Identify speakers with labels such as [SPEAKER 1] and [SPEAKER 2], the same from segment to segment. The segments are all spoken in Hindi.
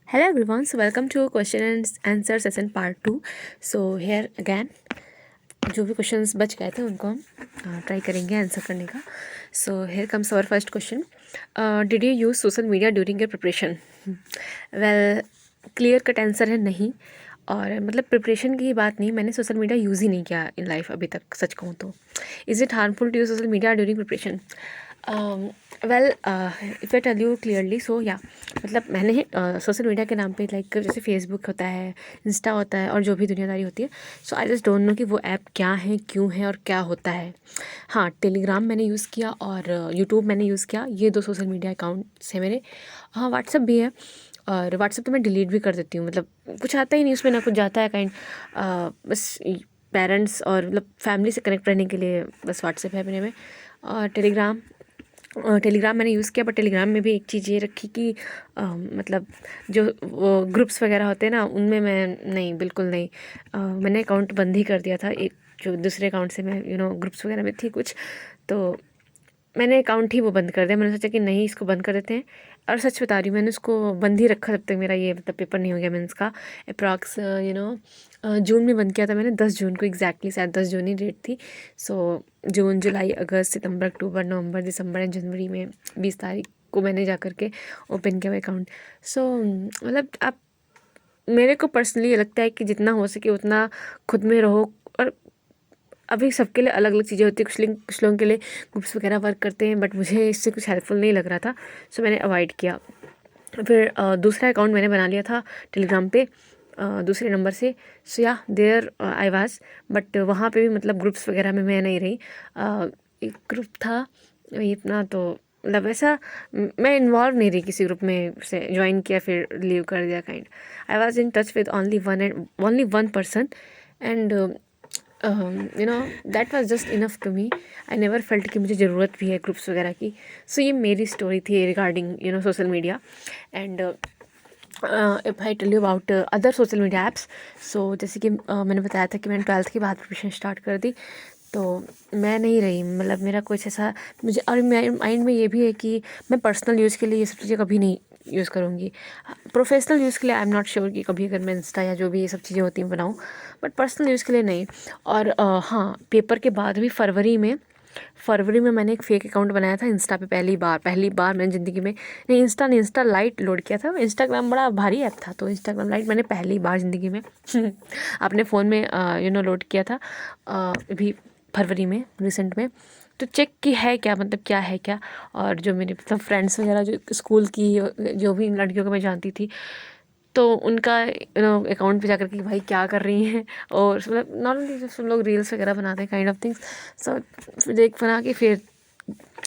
[SPEAKER 1] Hello everyone, so welcome to question and answer session part 2. So here again जो भी क्वेश्चंस बच गए थे उनको हम ट्राई करेंगे आंसर करने का. So here comes our first question. Did you use social media during your preparation? Well, clear cut answer है नहीं. और मतलब प्रिपरेशन की बात नहीं, मैंने सोशल मीडिया यूज़ ही नहीं किया इन लाइफ अभी तक, सच कहूँ तो. Is it harmful to use social media during preparation? Well, if I tell you clearly, so या मतलब मैंने सोशल मीडिया के नाम पे लाइक जैसे फेसबुक होता है, इंस्टा होता है और जो भी दुनियादारी होती है, सो आई जस्ट डोंट नो कि वो ऐप क्या है, क्यों है और क्या होता है. हाँ, टेलीग्राम मैंने यूज़ किया और यूट्यूब मैंने यूज़ किया. ये 2 सोशल मीडिया अकाउंट्स हैं मेरे. हाँ, व्हाट्सअप भी है और व्हाट्सअप तो मैं डिलीट भी कर देती हूँ. मतलब कुछ आता ही नहीं उसमें, ना कुछ जाता है काइंड. बस पेरेंट्स और मतलब फैमिली से कनेक्ट रहने के लिए बस व्हाट्सएप है मेरे में. और टेलीग्राम मैंने यूज़ किया, बट टेलीग्राम में भी एक चीज़ ये रखी कि मतलब जो वो ग्रुप्स वगैरह होते हैं ना, उनमें मैं नहीं, बिल्कुल नहीं. मैंने अकाउंट बंद ही कर दिया था. एक जो दूसरे अकाउंट से मैं ग्रुप्स वगैरह में थी कुछ, तो मैंने अकाउंट ही वो बंद कर दिया. मैंने सोचा कि नहीं, इसको बंद कर देते हैं. और सच बता रही हूँ, मैंने उसको बंद ही रखा जब तक मेरा ये मतलब पेपर नहीं हो गया मीन्स का. अप्रॉक्स जून में बंद किया था मैंने, 10 जून को एग्जैक्टली, शायद 10 जून ही डेट थी. सो जून, जुलाई, अगस्त, सितंबर, अक्टूबर, नवंबर, दिसंबर एंड जनवरी में 20 तारीख को मैंने जा कर के ओपन किया हुआ अकाउंट. सो मतलब आप, मेरे को पर्सनली ये लगता है कि जितना हो सके उतना खुद में रहो. और अभी सबके लिए अलग अलग चीज़ें होती है. कुछ लोगों के लिए ग्रुप्स वगैरह वर्क करते हैं, बट मुझे इससे कुछ हेल्पफुल नहीं लग रहा था. सो मैंने अवॉइड किया. फिर दूसरा अकाउंट मैंने बना लिया था टेलीग्राम पे, दूसरे नंबर से. सो या देयर आई वाज, बट वहाँ पे भी मतलब ग्रुप्स वगैरह में मैं नहीं रही. एक ग्रुप था ये अपना, तो मतलब ऐसा मैं इन्वॉल्व नहीं रही किसी ग्रुप में. से ज्वाइन किया फिर लीव कर दिया kind. I was in touch with only one person and that was just enough to me. I never felt कि मुझे ज़रूरत भी है ग्रुप्स वगैरह की. सो ये मेरी स्टोरी थी regarding social media. And if I tell you about other social media apps, so जैसे कि मैंने बताया था कि मैंने 12th के बाद प्रिपरेशन स्टार्ट कर दी. तो मैं नहीं रही, मतलब मेरा कुछ ऐसा, मुझे और मेरे माइंड में ये भी है कि मैं पर्सनल यूज़ के लिए ये सब चीज़ें कभी नहीं यूज़ करूँगी. प्रोफेशनल यूज़ के लिए आई एम नॉट श्योर कि कभी अगर मैं इंस्टा या जो भी ये सब चीज़ें होती हैं बनाऊँ, बट पर्सनल यूज़ के लिए नहीं. और हाँ, पेपर के बाद भी फरवरी में मैंने एक फ़ेक अकाउंट बनाया था इंस्टा पे. पहली बार मैंने ज़िंदगी में, नहीं इंस्टा नहीं, इंस्टा लाइट लोड किया था. इंस्टाग्राम बड़ा भारी ऐप था, तो इंस्टाग्राम लाइट मैंने पहली बार ज़िंदगी में अपने फ़ोन में लोड किया था. अभी फरवरी में, रिसेंट में. तो चेक की है क्या, मतलब क्या है क्या. और जो मेरे मतलब फ्रेंड्स वगैरह जो स्कूल की जो भी लड़कियों को मैं जानती थी, तो उनका अकाउंट पे जाकर के भाई क्या कर रही हैं. और मतलब नॉर्मली जब सब लोग रील्स वगैरह बनाते हैं काइंड ऑफ थिंग्स. सो फिर देख बना के फिर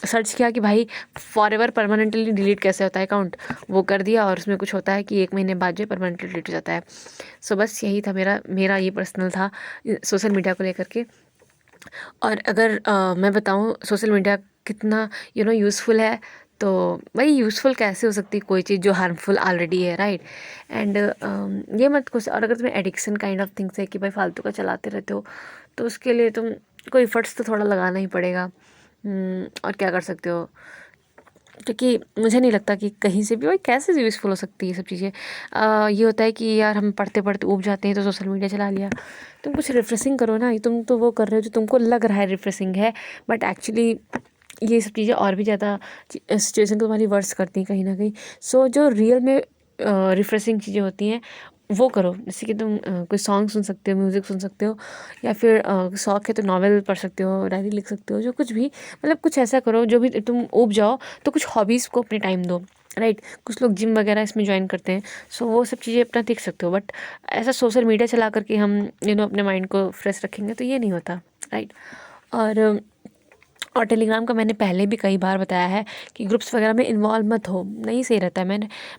[SPEAKER 1] सर्च किया कि भाई फॉर एवर परमानेंटली डिलीट कैसे होता है अकाउंट. वो कर दिया और उसमें कुछ होता है कि 1 महीने बाद जो परमानेंटली डिलीट हो जाता है. सो बस यही था मेरा ये पर्सनल था सोशल मीडिया को लेकर के. और अगर मैं बताऊँ सोशल मीडिया कितना यूज़फुल है, तो भाई यूज़फुल कैसे हो सकती है कोई चीज़ जो हार्मफुल ऑलरेडी है, राइट. एंड ये मत कुछ, और अगर तुम्हें एडिक्शन काइंड ऑफ थिंग्स है कि भाई फालतू का चलाते रहते हो, तो उसके लिए तुम कोई एफर्ट्स तो थोड़ा लगाना ही पड़ेगा. और क्या कर सकते हो, क्योंकि मुझे नहीं लगता कि कहीं से भी भाई कैसे यूज़फुल हो सकती है ये सब चीज़ें. ये होता है कि यार हम पढ़ते पढ़ते ऊब जाते हैं तो सोशल मीडिया चला लिया. तुम कुछ रिफ्रेशिंग करो ना. तुम तो वो कर रहे हो जो तुमको लग रहा है रिफ्रेशिंग है, बट एक्चुअली ये सब चीज़ें और भी ज़्यादा सिचुएशन को तुम्हारी वर्स करती हैं कहीं ना कहीं. सो जो रियल में रिफ्रेशिंग चीज़ें होती हैं वो करो. जैसे कि तुम कोई सॉन्ग सुन सकते हो, म्यूज़िक सुन सकते हो, या फिर शौक है तो नॉवेल पढ़ सकते हो, डायरी लिख सकते हो, जो कुछ भी, मतलब कुछ ऐसा करो जो भी तुम ऊब जाओ. तो कुछ हॉबीज़ को अपने टाइम दो, राइट. कुछ लोग जिम वगैरह इसमें ज्वाइन करते हैं. सो वो सब चीज़ें अपना देख सकते हो, बट ऐसा सोशल मीडिया चला करके हम अपने माइंड को फ्रेश रखेंगे तो ये नहीं होता, राइट. और टेलीग्राम का मैंने पहले भी कई बार बताया है कि ग्रुप्स वगैरह में इन्वॉल्व मत हो, नहीं सही रहता है.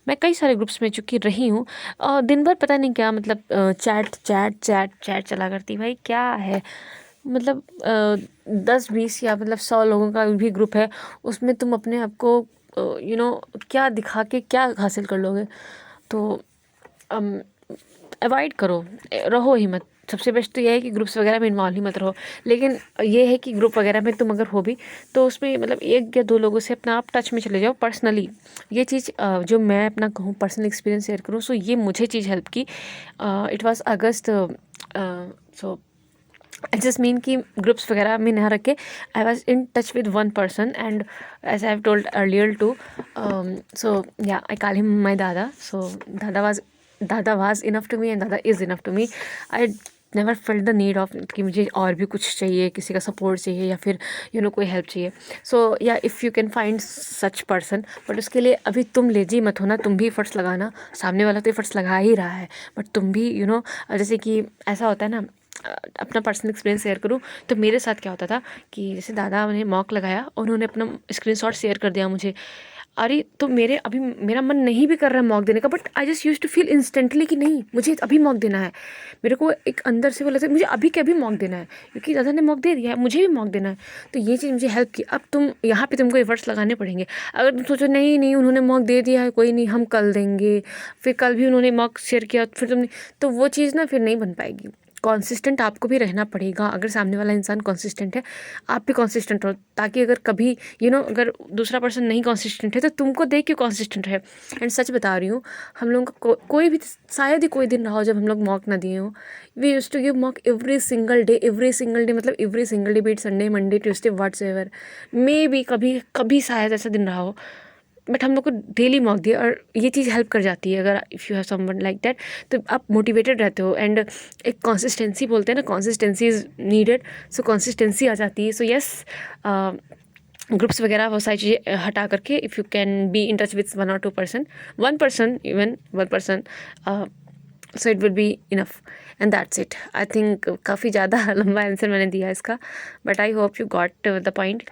[SPEAKER 1] मैं कई सारे ग्रुप्स में चुकी रही हूँ. और दिन भर पता नहीं क्या, मतलब चैट चैट चैट चैट चला करती. भाई क्या है, मतलब 10-20 या मतलब 100 लोगों का भी ग्रुप है, उसमें तुम अपने आप को क्या दिखा के क्या हासिल कर लोगे. तो अवॉइड करो, रहो ही मत। सबसे बेस्ट तो ये है कि ग्रुप्स वगैरह में इन्वॉल्व ही मत रहो। लेकिन ये है कि ग्रुप वगैरह में तुम अगर हो भी तो उसमें मतलब 1 या 2 लोगों से अपना आप टच में चले जाओ पर्सनली। ये चीज़ जो मैं अपना कहूँ पर्सनल एक्सपीरियंस शेयर करूँ, सो ये मुझे चीज़ हेल्प की। It was August, so I just mean कि ग्रुप्स वगैरह में ना रखे। I was in touch with one person and as I have told earlier too, so या I call him my dada. So dada was enough to me and dada is enough to me. I never felt the need of कि मुझे और भी कुछ चाहिए, किसी का सपोर्ट चाहिए या फिर कोई हेल्प चाहिए। सो या if you can find such person, but उसके लिए अभी तुम लेजी मत होना, तुम भी एफर्ट्स लगाना। सामने वाला तो एफर्ट्स लगा ही रहा है, बट तुम भी जैसे कि ऐसा होता है ना, अपना पर्सनल एक्सपीरियंस शेयर करूँ तो मेरे साथ क्या होता था कि जैसे दादा ने मॉक लगाया, उन्होंने अपना स्क्रीनशॉट शेयर कर दिया मुझे। अरे तो मेरा मन नहीं भी कर रहा है मॉक देने का, but I just use to feel instantly कि नहीं, मुझे अभी मॉक देना है। मेरे को एक अंदर से वो लगता है मुझे अभी के अभी मॉक देना है, क्योंकि दादा ने मॉक दे दिया है, मुझे भी मॉक देना है। तो ये चीज़ मुझे हेल्प की। अब तुम यहाँ पे तुमको एफर्ट्स लगाने पड़ेंगे। अगर तुम सोचो नहीं नहीं उन्होंने मॉक दे दिया है, कोई नहीं हम कल देंगे, फिर कल भी उन्होंने मॉक शेयर किया, फिर तुमने, तो वो चीज़ ना फिर नहीं बन पाएगी। कॉन्सिस्टेंट आपको भी रहना पड़ेगा। अगर सामने वाला इंसान कॉन्सिस्टेंट है, आप भी कॉन्सिस्टेंट रहो, ताकि अगर कभी अगर दूसरा पर्सन नहीं कॉन्सिस्टेंट है तो तुमको देख के कॉन्सिस्टेंट है। एंड सच बता रही हूँ, हम लोगों का कोई भी, शायद ही कोई दिन रहा हो जब हम लोग मॉक ना दिए हो। We use to give mock every single day मतलब every single day, be it Sunday Monday Tuesday whatsoever. Maybe कभी कभी शायद ऐसा दिन रहा हो, बट हम लोग को डेली मॉक दिए। और ये चीज़ हेल्प कर जाती है। अगर if you have someone like that तो आप मोटिवेटेड रहते हो। एंड एक कंसिस्टेंसी बोलते हैं ना, consistency is needed. So consistency आ जाती है। सो यस, ग्रुप्स वगैरह वो सारी चीज़ें हटा करके if you can be in touch with 1 or 2 person, even one person, so it will be enough and that's it. I think काफ़ी ज़्यादा लंबा आंसर मैंने दिया इसका, but I hope you got the point.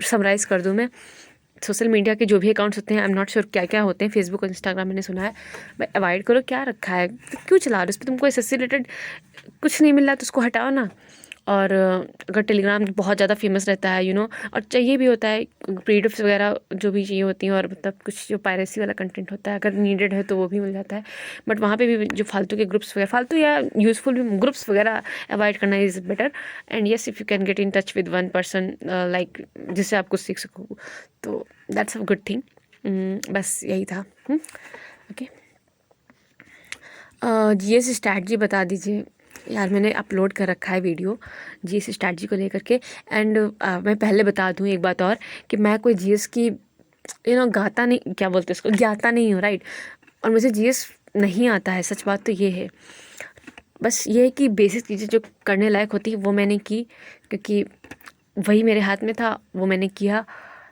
[SPEAKER 1] Summarize कर दूँ मैं, सोशल मीडिया के जो भी अकाउंट्स होते हैं, आई एम नॉट श्योर क्या क्या होते हैं, फेसबुक और इंस्टाग्राम मैंने सुना है, भाई अवॉइड करो। क्या रखा है, तो क्यों चला रहे हो? उस पर तुमको इससे रिलेटेड कुछ नहीं मिल रहा तो उसको हटाओ ना। और अगर टेलीग्राम बहुत ज़्यादा फेमस रहता है और चाहिए भी होता है पीडीएफ्स वगैरह जो भी चाहिए होती हैं, और मतलब कुछ जो पायरेसी वाला कंटेंट होता है अगर नीडेड है तो वो भी मिल जाता है। बट वहाँ पे भी जो फालतू के ग्रुप्स वगैरह, फालतू या यूज़फुल भी ग्रुप्स वगैरह अवॉइड करना is better. And yes, if you can get in touch with one person like जिससे आप कुछ सीख सको, तो दैट्स अ गुड थिंग। बस यही था। ओके, जीएस स्ट्रैटेजी बता दीजिए। यार मैंने अपलोड कर रखा है वीडियो जीएस स्ट्रैटेजी को लेकर के। एंड मैं पहले बता दूँ एक बात और, कि मैं कोई जीएस की गाता नहीं, क्या बोलते हैं उसको, ज्ञाता नहीं हूँ, राइट। और मुझे जीएस नहीं आता है, सच बात तो ये है। बस ये है कि बेसिक चीज़ें जो करने लायक होती है वो मैंने की, क्योंकि वही मेरे हाथ में था, वो मैंने किया,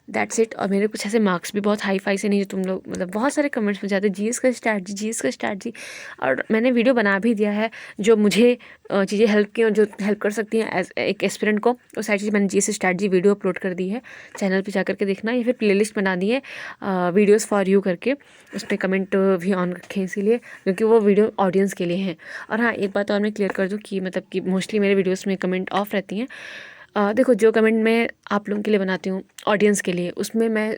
[SPEAKER 1] दैट्स इट। और मेरे कुछ ऐसे मार्क्स भी बहुत हाई फाई से नहीं जो तुम लोग, मतलब बहुत सारे कमेंट्स में जाते जीएस का स्ट्रैटेजी। और मैंने वीडियो बना भी दिया है जो मुझे चीज़ें हेल्प की और जो हेल्प कर सकती हैं एज एक एस्पिरेंट को, वो सारी चीज़ मैंने जीएस स्ट्रैटेजी वीडियो अपलोड कर दी है। चैनल पे जा करके देखना, या फिर प्लेलिस्ट बना दी है वीडियोज़ फॉर यू करके, उस पर कमेंट भी ऑन रखें इसीलिए क्योंकि वो वीडियो ऑडियंस के लिए हैं। और हाँ, एक बात और मैं क्लियर कर दूँ कि मतलब कि मोस्टली मेरे वीडियोज़ में कमेंट ऑफ रहती हैं। देखो, जो कमेंट मैं आप लोगों के लिए बनाती हूँ, ऑडियंस के लिए, उसमें मैं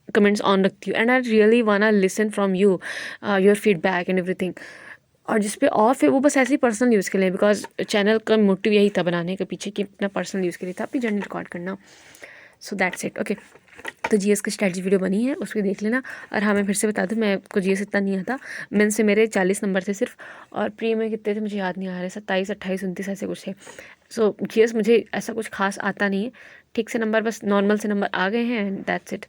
[SPEAKER 1] कमेंट्स ऑन रखती हूँ। एंड आई रियली वाना listen from you, your feedback and everything. और जिस पे ऑफ है वो बस ऐसे ही पर्सनल यूज़ के लिए, बिकॉज चैनल का मोटिव यही था बनाने के पीछे कि अपना पर्सनल यूज़ के लिए था, अपनी जर्नी रिकॉर्ड करना। So that's it. ओके, तो जीएस की स्ट्रैटेजी वीडियो बनी है, उसको देख लेना। और हाँ, मैं फिर से बता दूँ, मैं को जीएस इतना नहीं आता। मेन से मेरे 40 नंबर थे सिर्फ, और प्री में कितने थे मुझे याद नहीं आ रहे, 27, 28, 29 ऐसे कुछ थे। सो जीएस मुझे ऐसा कुछ खास आता नहीं है, ठीक से नंबर, बस नॉर्मल से नंबर आ गए हैं, एंड दैट्स इट।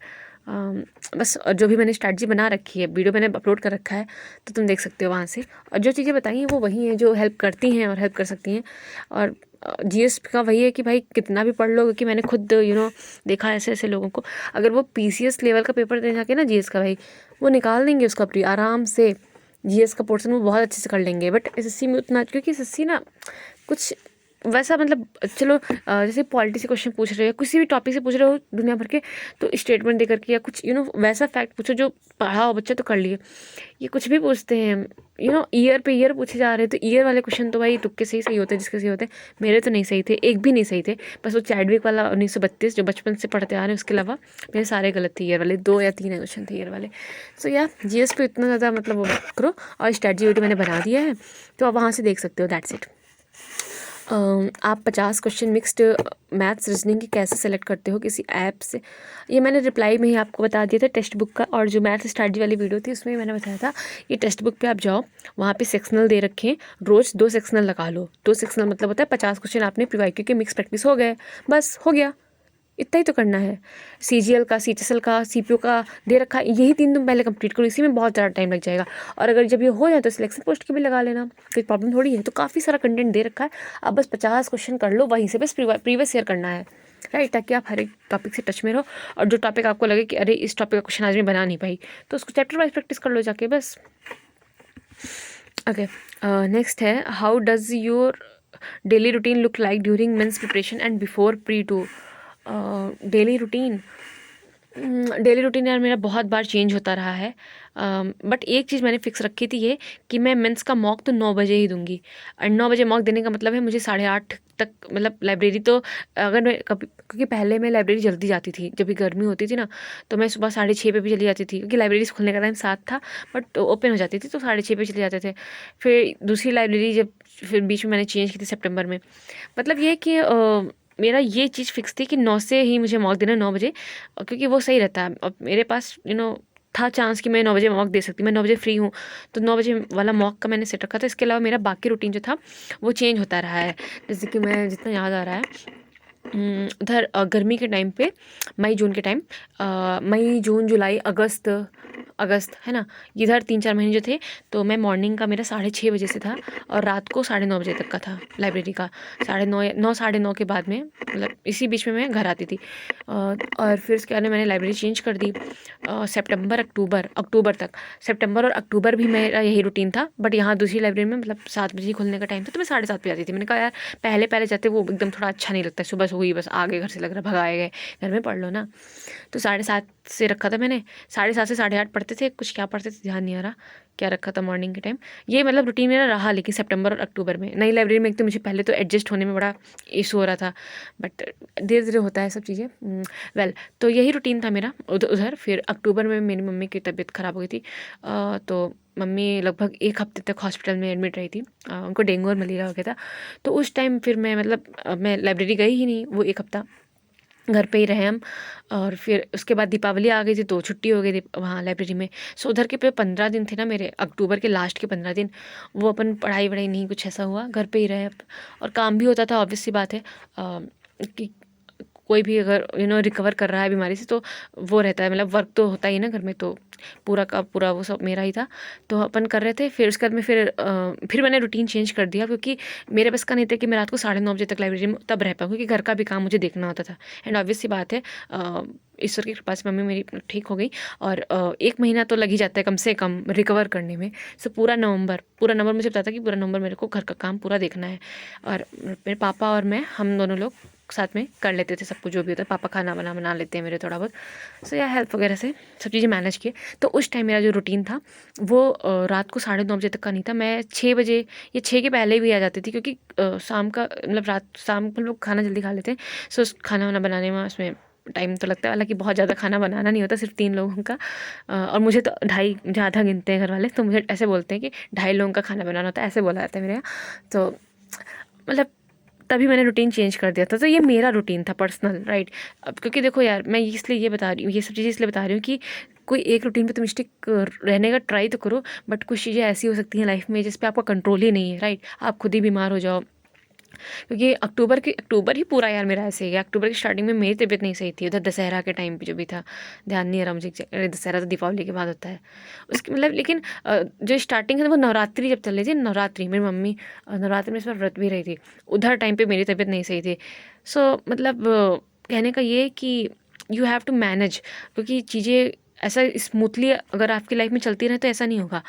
[SPEAKER 1] बस जो भी मैंने स्ट्रैटेजी बना रखी है, वीडियो मैंने अपलोड कर रखा है, तो तुम देख सकते हो वहाँ से। और जो चीज़ें बताई हैं वो वही हैं जो हेल्प करती हैं और हेल्प कर सकती हैं। और जीएस का वही है कि भाई कितना भी पढ़ लो, क्योंकि मैंने खुद देखा ऐसे ऐसे लोगों को, अगर वो पीसीएस लेवल का पेपर दे जाके ना जीएस का, भाई वो निकाल देंगे उसका प्री आराम से, जीएस का पोर्शन वो बहुत अच्छे से कर लेंगे। बट एसएससी में उतना, क्योंकि एसएससी ना कुछ वैसा मतलब चलो जैसे पॉलिटी से क्वेश्चन पूछ रहे हो, किसी भी टॉपिक से पूछ रहे हो दुनिया भर के, तो स्टेटमेंट दे करके या कुछ वैसा फैक्ट पूछो जो पढ़ा हो बच्चा तो कर लिए। ये कुछ भी पूछते हैं, ईयर पे ईयर पूछे जा रहे हैं, तो ईयर वाले क्वेश्चन तो भाई तुक्के से ही सही होते हैं, जिसके सही होते हैं। मेरे तो नहीं सही थे, एक भी नहीं सही थे, बस वो चैडविक वाला 1932 जो बचपन से पढ़ते आ रहे हैं, उसके अलावा मेरे सारे गलत थे ईयर वाले, 2 या 3 क्वेश्चन थे ईयर वाले। सो या जीएस पे इतना ज़्यादा मतलब वो मत करो, और स्ट्रेटजी मैंने बना दिया है, तो आप वहाँ से देख सकते हो, दैट्स इट। आप 50 क्वेश्चन मिक्स्ड मैथ्स रीजनिंग की कैसे सेलेक्ट करते हो किसी ऐप से? ये मैंने रिप्लाई में ही आपको बता दिया था टेक्स्ट बुक का, और जो मैथ स्ट्रैटेजी वाली वीडियो थी उसमें मैंने बताया था। ये टेक्स्ट बुक पे आप जाओ, वहाँ पे सेक्शनल दे रखे हैं, रोज़ 2 सेक्शनल लगा लो। 2 सेक्शनल मतलब होता है 50 क्वेश्चन आपने प्रीवाईक्यू के मिक्स प्रैक्टिस हो गए, बस हो गया, इतना ही तो करना है। सीजीएल का, सीटीएसएल का, सीपीओ का दे रखा है, यही 3 तुम पहले कंप्लीट करो, इसी में बहुत ज़्यादा टाइम लग जाएगा। और अगर जब ये हो जाए तो सिलेक्शन पोस्ट की भी लगा लेना, कोई प्रॉब्लम थोड़ी है। तो काफ़ी सारा कंटेंट दे रखा है, आप बस 50 क्वेश्चन कर लो वहीं से, बस प्रीवियस ईयर करना है, राइट, ताकि आप हर एक टॉपिक से टच में रहो। और जो टॉपिक आपको लगे कि अरे इस टॉपिक का क्वेश्चन आज मैं बना नहीं पाई, तो उसको चैप्टर वाइज प्रैक्टिस कर लो जाके, बस। ओके, नेक्स्ट है, how does your daily routine look like during mains preparation and before pre too? Daily routine यार मेरा बहुत बार चेंज होता रहा है, बट एक चीज़ मैंने फिक्स रखी थी ये, कि मैं मेंस का मॉक तो 9 बजे ही दूंगी। और 9 बजे मॉक देने का मतलब है मुझे 8:30 तक, मतलब लाइब्रेरी तो अगर मैं कभी, क्योंकि पहले मैं लाइब्रेरी जल्दी जाती थी, जब भी गर्मी होती थी ना, तो मैं सुबह 6:30 पे भी चली जाती थी, क्योंकि लाइब्रेरी खुलने का टाइम 7 था, बट ओपन हो जाती थी, तो 6:30 पे चले जाते थे। फिर दूसरी लाइब्रेरी जब फिर बीच में मैंने चेंज की थी सितंबर में, मतलब ये कि मेरा ये चीज़ फिक्स थी कि 9 से ही मुझे मॉक देना, 9 बजे, क्योंकि वो सही रहता है। अब मेरे पास था चांस कि मैं 9 बजे मॉक दे सकती, मैं 9 बजे फ्री हूँ, तो 9 बजे वाला मॉक का मैंने सेट रखा था। इसके अलावा मेरा बाकी रूटीन जो था वो चेंज होता रहा है। जैसे कि मैं जितना याद आ रहा है, उधर गर्मी के टाइम पे, मई जून के टाइम, मई जून जुलाई अगस्त, अगस्त है ना, इधर 3-4 महीने जो थे, तो मैं मॉर्निंग का मेरा 6:30 बजे से था, और रात को 9:30 बजे तक का था लाइब्रेरी का। 9:30, 9, 9:30 के बाद में, मतलब इसी बीच में मैं घर आती थी। और फिर उसके बाद में मैंने लाइब्रेरी चेंज कर दी, सितंबर अक्टूबर तक। सितंबर और अक्टूबर भी मेरा यही रूटीन था, बट यहाँ दूसरी लाइब्रेरी में मतलब 7 बजे खुलने का टाइम था, तो मैं 7:30 पे आती थी। मैंने कहा यार पहले पहले जाते वो एकदम थोड़ा अच्छा नहीं लगता, सुबह हुई बस आगे घर से लग रहा भगाए गए, घर में पढ़ लो ना। तो 7:30 से रखा था मैंने, 7:30 से 8:30 पढ़ते थे, कुछ क्या पढ़ते थे ध्यान नहीं आ रहा क्या रखा था मॉर्निंग के टाइम। ये मतलब रूटीन मेरा रहा, लेकिन सितंबर और अक्टूबर में नई लाइब्रेरी में एक तो मुझे पहले तो एडजस्ट होने में बड़ा इशू हो रहा था, बट धीरे धीरे होता है सब चीज़ें। वेल, तो यही रूटीन था मेरा उधर। फिर अक्टूबर में मेरी मम्मी की तबीयत ख़राब हो गई थी, तो मम्मी लगभग 1 हफ्ते तक हॉस्पिटल में एडमिट रही थी, उनको डेंगू और मलेरिया हो गया था। तो उस टाइम फिर मैं मतलब मैं लाइब्रेरी गई ही नहीं, वो 1 हफ्ता घर पे ही रहे हम। और फिर उसके बाद दीपावली आ गई थी, तो छुट्टी हो गई थी वहाँ लाइब्रेरी में। सो उधर के 15 दिन थे ना मेरे, अक्टूबर के लास्ट के 15 दिन, वो अपन पढ़ाई वढ़ाई नहीं कुछ ऐसा हुआ, घर पे ही रहे। और काम भी होता था, ऑब्वियस सी बात है, कि कोई भी अगर रिकवर कर रहा है बीमारी से, तो वो रहता है, मतलब वर्क तो होता ही ना घर में, तो पूरा का पूरा वो सब मेरा ही था, तो अपन कर रहे थे। फिर उसके बाद में फिर मैंने रूटीन चेंज कर दिया, क्योंकि मेरे बस का नहीं था कि मैं रात को 9:30 बजे तक लाइब्रेरी में तब रह पाऊँ, क्योंकि घर का भी काम मुझे देखना होता था। एंड ऑब्वियस सी बात है, ईश्वर की कृपा से मम्मी मेरी ठीक हो गई, और 1 महीना तो लग ही जाता है कम से कम रिकवर करने में। सो पूरा नवंबर मुझे पता था कि पूरा नवंबर मेरे को घर का काम पूरा देखना है। और मेरे पापा और मैं, हम दोनों लोग साथ में कर लेते थे सब कुछ जो भी होता है। पापा खाना बना लेते हैं मेरे थोड़ा बहुत, सो या हेल्प वगैरह से सब चीज़ें मैनेज किए। तो उस टाइम मेरा जो रूटीन था वो रात को 9:30 बजे तक का नहीं था, मैं 6 बजे या 6 के पहले भी आ जाती थी, क्योंकि शाम का मतलब शाम को लोग खाना जल्दी खा लेते हैं। सो खाना वाना बनाने में उसमें टाइम तो लगता है, हालांकि बहुत ज़्यादा खाना बनाना नहीं होता, सिर्फ 3 लोगों का। और मुझे तो 2.5 ज़्यादा गिनते हैं घर वाले, तो मुझे ऐसे बोलते हैं कि 2.5 लोगों का खाना बनाना होता है, ऐसे बोला जाता है मेरे यहाँ। तो मतलब तभी मैंने रूटीन चेंज कर दिया था। तो ये मेरा रूटीन था पर्सनल, राइट। अब क्योंकि देखो यार, मैं इसलिए ये बता रही हूँ, ये सब चीज़ें इसलिए बता रही हूँ कि कोई एक रूटीन पे तुम स्टिक रहने का ट्राई तो करो, बट कुछ चीज़ें ऐसी हो सकती हैं लाइफ में जिस पे आपका कंट्रोल ही नहीं है, राइट। आप खुद ही बीमार हो जाओ, क्योंकि अक्टूबर ही पूरा यार मेरा ऐसे ही गया। अक्टूबर की स्टार्टिंग में मेरी तबीयत नहीं सही थी, उधर दशहरा के टाइम पे जो भी था, ध्यान नहीं आ रहा मुझे, दशहरा तो दीपावली के बाद होता है उसकी, मतलब। लेकिन जो स्टार्टिंग है वो नवरात्रि जब चल रही थी, नवरात्रि मेरी मम्मी नवरात्रि में इस बार व्रत भी रही थी, उधर टाइम पे मेरी तबीयत नहीं सही थी। सो मतलब कहने का ये कि यू हैव टू मैनेज, क्योंकि चीज़ें ऐसा स्मूथली अगर आपकी लाइफ में चलती रहे तो ऐसा नहीं होगा,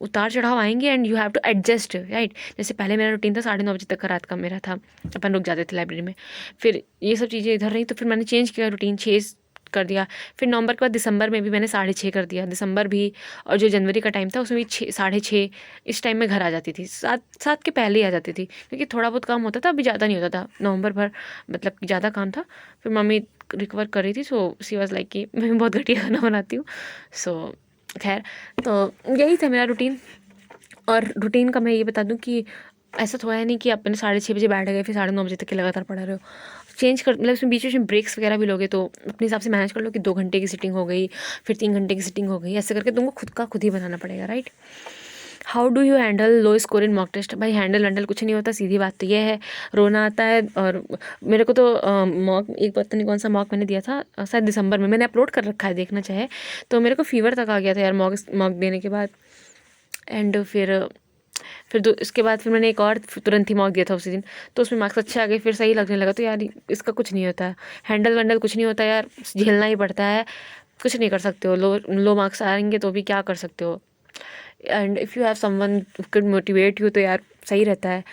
[SPEAKER 1] उतार चढ़ाव आएंगे and you have to adjust, right. जैसे पहले मेरा रूटीन था 9:30 बजे तक का रात का मेरा था, अपन रुक जाते थे लाइब्रेरी में, फिर ये सब चीज़ें इधर रही तो फिर मैंने चेंज किया रूटीन, 6 कर दिया। फिर नवंबर के बाद दिसंबर में भी मैंने 6:30 कर दिया, दिसंबर भी। और जो जनवरी का टाइम था उसमें भी 6, 6:30 इस टाइम में घर आ जाती थी, 7 के पहले ही आ जाती थी, क्योंकि थोड़ा बहुत काम होता था, अभी ज़्यादा नहीं होता था नवंबर भर, मतलब ज़्यादा काम था। फिर मम्मी रिकवर कर रही थी, सो सी वॉज लाइक कि मैं बहुत घटिया खाना बनाती हूँ। सो खैर, तो यही था मेरा रूटीन। और रूटीन का मैं ये बता दूं कि ऐसा तो है नहीं कि अपने 6:30 बजे बैठ गए फिर 9:30 तक के लगातार पढ़ा रहे हो। चेंज कर, मतलब उसमें बीच में ब्रेक्स वगैरह भी लोगे तो अपने हिसाब से मैनेज कर लो कि 2 घंटे की सिटिंग हो गई, फिर 3 घंटे की सिटिंग हो गई, ऐसे करके तुमको खुद का खुद ही बनाना पड़ेगा, right. How do you handle low score in mock test? भाई हैंडल वैंडल कुछ नहीं होता, सीधी बात तो ये है, रोना आता है। और मेरे को तो मॉक, एक पता नहीं कौन सा मॉक मैंने दिया था, शायद दिसंबर में, मैंने अपलोड कर रखा है, देखना चाहे तो। मेरे को फीवर तक आ गया था यार मॉक देने के बाद। एंड फिर इसके बाद फिर मैंने एक और तुरंत ही मॉक दिया था उसी दिन, तो उसमें मार्क्स अच्छे आ गए, फिर सही लगने लगा। तो यार इसका कुछ नहीं होता है, हैंडल वैंडल कुछ नहीं होता यार, झेलना ही पड़ता है, कुछ नहीं कर सकते हो। लो लो मार्क्स आएंगे तो भी क्या कर सकते हो। And if you have someone can motivate you तो यार सही रहता है।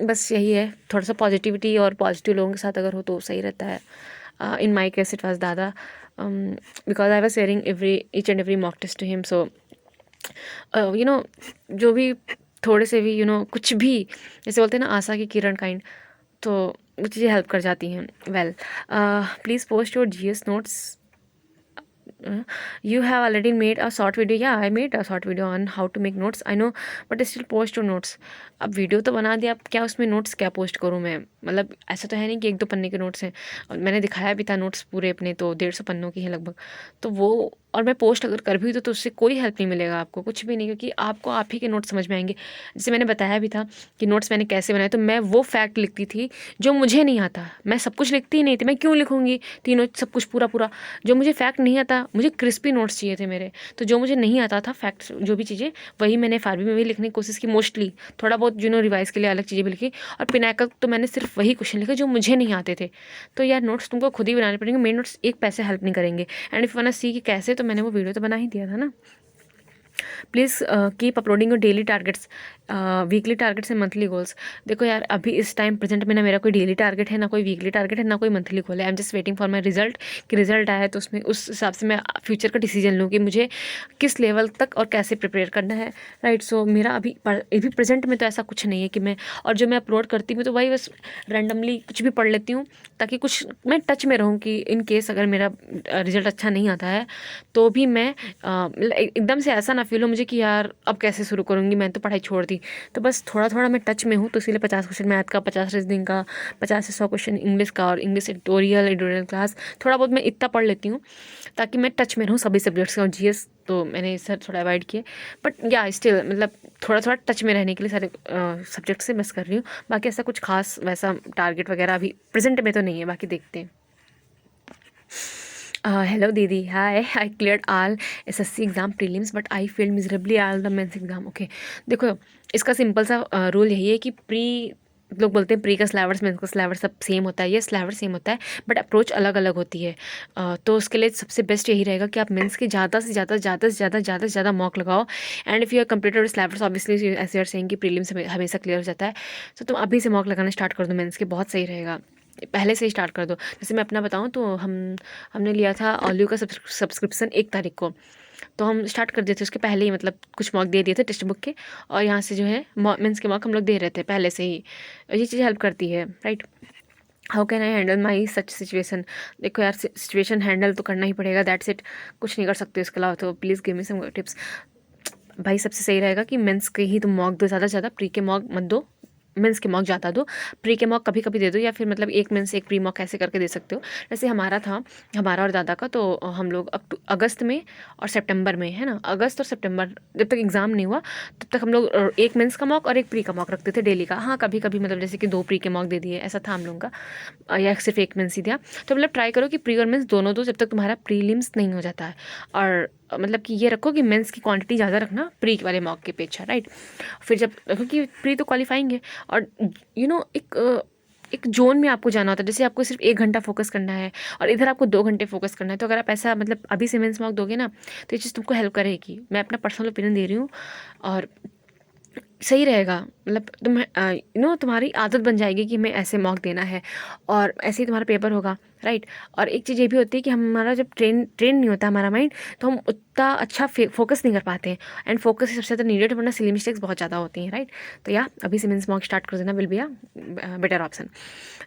[SPEAKER 1] बस यही है, थोड़ा सा पॉजिटिविटी और पॉजिटिव लोगों के साथ अगर हो तो सही रहता है। In my case it was दादा, because I was sharing each and every mock test to him. So you know, जो भी थोड़े से भी कुछ भी, जैसे बोलते हैं ना आशा की किरण काइंड, तो वो चीज़ें हेल्प कर जाती हैं। Well, please post your GS notes. You have already made a short video. Yeah, I made a short video on how to make notes. I know, but still post your notes. अब वीडियो तो बना दिया, अब क्या उसमें नोट्स क्या पोस्ट करूँ मैं? मतलब ऐसा तो है नहीं कि 1-2 पन्ने के नोट्स हैं, और मैंने दिखाया भी था नोट्स पूरे अपने, तो 150 पन्नों की है लगभग। तो वो, और मैं पोस्ट अगर कर भी तो उससे कोई हेल्प नहीं मिलेगा आपको, कुछ भी नहीं, क्योंकि आपको आप ही के नोट्स समझ में आएंगे। जैसे मैंने बताया भी था कि नोट्स मैंने कैसे बनाए, तो मैं वो फैक्ट लिखती थी जो मुझे नहीं आता। मैं सब कुछ लिखती ही नहीं थी, मैं क्यों लिखूँगी तीनों सब कुछ पूरा पूरा? जो मुझे फैक्ट नहीं आता, मुझे क्रिस्पी नोट्स चाहिए थे मेरे, तो जो मुझे नहीं आता था फैक्ट्स, जो भी चीज़ें, वही मैंने फारबी में भी लिखने की कोशिश की मोस्टली। थोड़ा बहुत रिवाइज के लिए अलग चीज़ें भी लिखी, और पिनाकल तो मैंने सिर्फ वही क्वेश्चन लिखे जो मुझे नहीं आते थे। तो यार नोट्स तुमको खुद ही बनाने पड़ेंगे, मेरे नोट्स एक पैसे हेल्प नहीं करेंगे। एंड इफ़ वाना सी कि कैसे, तो मैंने वो वीडियो तो बना ही दिया था ना। Please keep uploading your daily targets, weekly targets and monthly goals. देखो यार, अभी इस टाइम प्रेजेंट में ना मेरा कोई डेली टारगेट है, ना कोई वीकली टारगेट है, ना कोई मंथली गोल है। I am just waiting for my result, कि रिजल्ट आया तो उसमें उस हिसाब से मैं फ्यूचर का डिसीजन लूँ कि मुझे किस लेवल तक और कैसे प्रिपेयर करना है, राइट। सो मेरा अभी प्रेजेंट में तो ऐसा कुछ नहीं है कि मैं, और जो मैं अपलोड करती हूँ तो वही बस रैंडमली कुछ भी पढ़ लेती हूँ, ताकि कुछ मैं टच में रहूँ, कि इन केस अगर मेरा रिजल्ट अच्छा नहीं आता है तो भी मैं एकदम से ऐसा ना फील हो मुझे कि यार अब कैसे शुरू करूँगी, मैंने तो पढ़ाई छोड़ दी। तो बस थोड़ा थोड़ा मैं टच में हूँ, तो इसीलिए 50 क्वेश्चन मैथ का, 50 रीजनिंग का, 50 से 100 क्वेश्चन इंग्लिश का, और इंग्लिश एडिटोरियल क्लास थोड़ा बहुत मैं इतना पढ़ लेती हूँ, ताकि मैं टच में रहूँ सभी सब्जेक्ट्स का। और GS तो मैंने सर थोड़ा अवॉइड किए, बट या स्टिल मतलब थोड़ा थोड़ा टच में रहने के लिए सारे सब्जेक्ट से मिस कर रही हूँ। बाकी ऐसा कुछ खास वैसा टारगेट वगैरह अभी प्रेजेंट में तो नहीं है, बाकी देखते हैं। Hello didi, hi. I cleared all SSC exam prelims but I failed miserably all the mains exam. Okay, देखो इसका सिंपल सा रूल यही है कि लोग बोलते हैं प्री का सिलेबस मेंस का सिलेबस सब सेम होता है। ये सिलेबस सेम होता है, बट अप्रोच अलग अलग होती है। तो उसके लिए सबसे बेस्ट यही रहेगा कि आप मेंस के ज़्यादा से ज़्यादा मॉक लगाओ। And if you are completed syllabus, obviously ऐसे आर सेइंग कि प्रीलिम्स हमेशा क्लियर हो जाता है, तो तुम अभी से मॉक लगाना स्टार्ट कर दो मेंस के, बहुत सही रहेगा, पहले से ही स्टार्ट कर दो। जैसे मैं अपना बताऊं तो हमने लिया था ऑलिव का सब्सक्रिप्शन 1 तारीख को, तो हम स्टार्ट कर दिए थे उसके पहले ही, मतलब कुछ मॉक दे दिए थे टेक्स्ट बुक के, और यहाँ से जो है मेंस के मॉक हम लोग दे रहे थे पहले से ही। ये चीज़ हेल्प करती है, right. How can I handle my such situation? देखो यार, सिचुएशन हैंडल तो करना ही पड़ेगा, दैट्स इट, कुछ नहीं कर सकते इसके अलावा। तो please give me some tips. भाई सबसे सही रहेगा कि मेंस के ही तुम मॉक दो ज़्यादा से ज़्यादा, प्री के मॉक मत दो, मेंस के मॉक ज़्यादा दो, प्री के मॉक कभी कभी दे दो, या फिर मतलब एक मेंस एक प्री मॉक ऐसे करके दे सकते हो। जैसे हमारा था, हमारा और दादा का, तो हम लोग अगस्त में और सितंबर में, है ना, अगस्त और सितंबर जब तक एग्ज़ाम नहीं हुआ तब तक हम लोग एक मेंस का मॉक और एक प्री का मॉक रखते थे डेली का। हाँ, कभी कभी मतलब जैसे कि 2 प्री के मॉक दे दिए, ऐसा था हम लोगों का, या सिर्फ एक मेंस ही दिया। तो मतलब ट्राई करो कि प्री और मेंस दोनों दो, जब तक तुम्हारा प्रीलिम्स नहीं हो जाता है। और मतलब कि ये रखो कि मेंस की क्वांटिटी ज़्यादा रखना प्री वाले मॉक के अपेक्षा, राइट। फिर जब रखो कि प्री तो क्वालिफाइंग है, और एक जोन में आपको जाना होता है। जैसे आपको सिर्फ 1 घंटा फोकस करना है और इधर आपको 2 घंटे फोकस करना है, तो अगर आप ऐसा मतलब अभी से मेंस मॉक दोगे ना, तो ये चीज़ तुमको हेल्प करेगी। मैं अपना पर्सनल ओपिनियन दे रही हूँ और सही रहेगा। मतलब तुम्हारी आदत बन जाएगी कि हमें ऐसे मॉक देना है और ऐसे ही तुम्हारा पेपर होगा, राइट। और एक चीज़ ये भी होती है कि हमारा जब ट्रेन नहीं होता हमारा माइंड, तो हम उतना अच्छा फोकस नहीं कर पाते हैं, एंड फोकस सबसे ज़्यादा नीडेड, वरना सिली मिस्टेक्स बहुत ज़्यादा होती हैं, राइट। तो या अभी से मीन्स मॉक स्टार्ट कर देना will be a better option.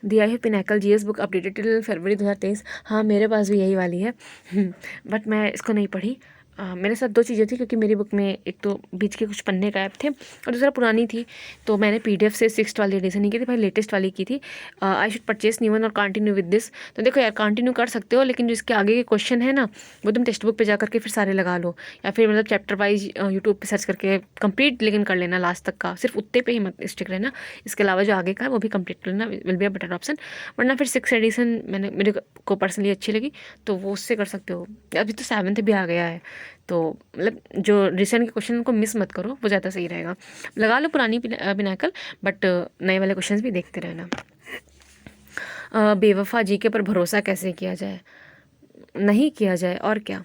[SPEAKER 1] Di I have Pinnacle GS book updated till February 2023। हाँ, मेरे पास भी यही वाली है बट मैं इसको नहीं पढ़ी। मेरे साथ 2 चीज़ें थी, क्योंकि मेरी बुक में एक तो बीच के कुछ पन्ने गायब थे और दूसरा पुरानी थी, तो मैंने पीडीएफ से 6th वाली एडिशन नहीं की थी भाई, लेटेस्ट वाली की थी। I should purchase new one और कंटिन्यू विद दिस। तो देखो यार, कंटिन्यू कर सकते हो, लेकिन जो इसके आगे के क्वेश्चन है ना, वो तुम टेक्स्ट बुक पे जा करके फिर सारे लगा लो, या फिर मतलब चैप्टर वाइज यूट्यूब पे सर्च करके कंप्लीट लेकिन कर लेना लास्ट तक का, सिर्फ उतने पे ही मत स्टिक रहना। इसके अलावा जो आगे का है वो भी कंप्लीट कर लेना, will be a better option. वरना फिर 6th एडिशन मेरे को पर्सनली अच्छी लगी, तो वो उससे कर सकते हो। अभी तो 7th भी आ गया है, तो मतलब जो रिसेंट के क्वेश्चन को मिस मत करो, वो ज़्यादा सही रहेगा। लगा लो पुरानी पिनाकल, बट नए वाले क्वेश्चंस भी देखते रहना। बेवफा जीके पर भरोसा कैसे किया जाए? नहीं किया जाए और क्या,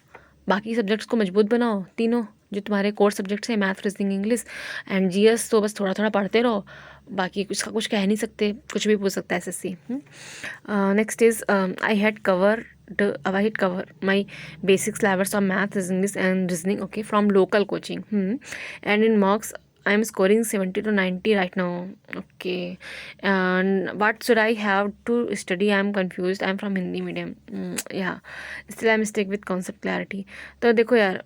[SPEAKER 1] बाकी सब्जेक्ट्स को मजबूत बनाओ, तीनों जो तुम्हारे कोर सब्जेक्ट्स हैं, math, reasoning, English and GS, तो बस थोड़ा थोड़ा पढ़ते रहो। बाकी कुछ का कुछ कह नहीं सकते, कुछ भी पूछ सकता है SSC. Next is I had cover my basic syllabus of math, English and reasoning, okay, from local coaching. And in mocks I am scoring 70 to 90 right now, okay. And what should I have to study? I am confused. I am from Hindi medium. Yeah, still I am stick with concept clarity. तो देखो यार,